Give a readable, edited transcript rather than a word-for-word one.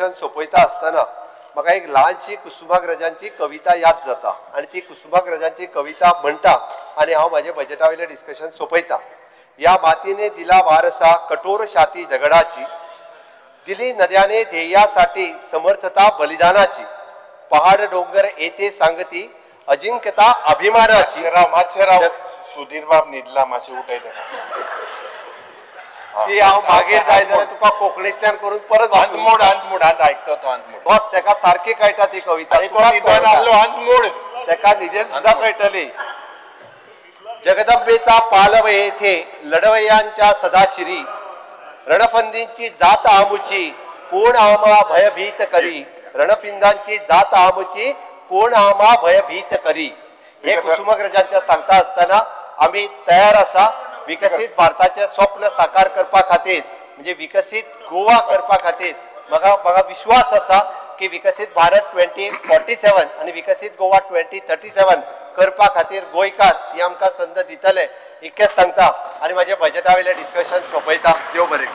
Discussion सोपयता आसतना म्हाका एक ल्हानशी कुसुमाग्रजांची कविता याद जाता आनी ती कुसुमाग्रजांची कविता म्हणटा आनी हांव म्हाजें बजेटा वयलें डिस्कशन सोपयता. या मातीने दिला वारसा कठोर छाती दगडाची, दिली नद्याने ध्येयासाठी समर्थता बलिदानाची, पहाड डोंगर येते सांगती अजिंक्यता अभिमानाची. माचेराव सुधीर बाब न्हिदला मातशें उठयता ती हांव मागीर काय जाल्यार तुका कोंकणींतल्यान करून परत अंतमोड आयकतो तो अंतमोड तोच ताका सारकी कळटा ती कविता. अंतमोड ताका न्हिदेन सुद्दां कळटली. जगदंबेचा पालव येथे लढवयांच्या सदाशिरी, रणफंदींची जात आमुची कोण आम्हा भयभीत करी, रणफिंदांची जात आमुची कोण आम्हा भयभीत करी. हे कुसुमाग्रजांच्या सांगता आसतना आमी तयार आसा विकसीत भारताचे स्वप्न साकार करपा खातीर, म्हणजे विकसीत गोवा करपा खातीर. म्हाका विश्वास आसा की विकसीत भारत 2047 आनी विकसीत गोवा 2037 करपा खातीर गोंयकार ही आमकां संद दितले इतकेंच सांगता आनी म्हाजें बजेटा वयलें डिस्कशन सोंपयता. देव बरें.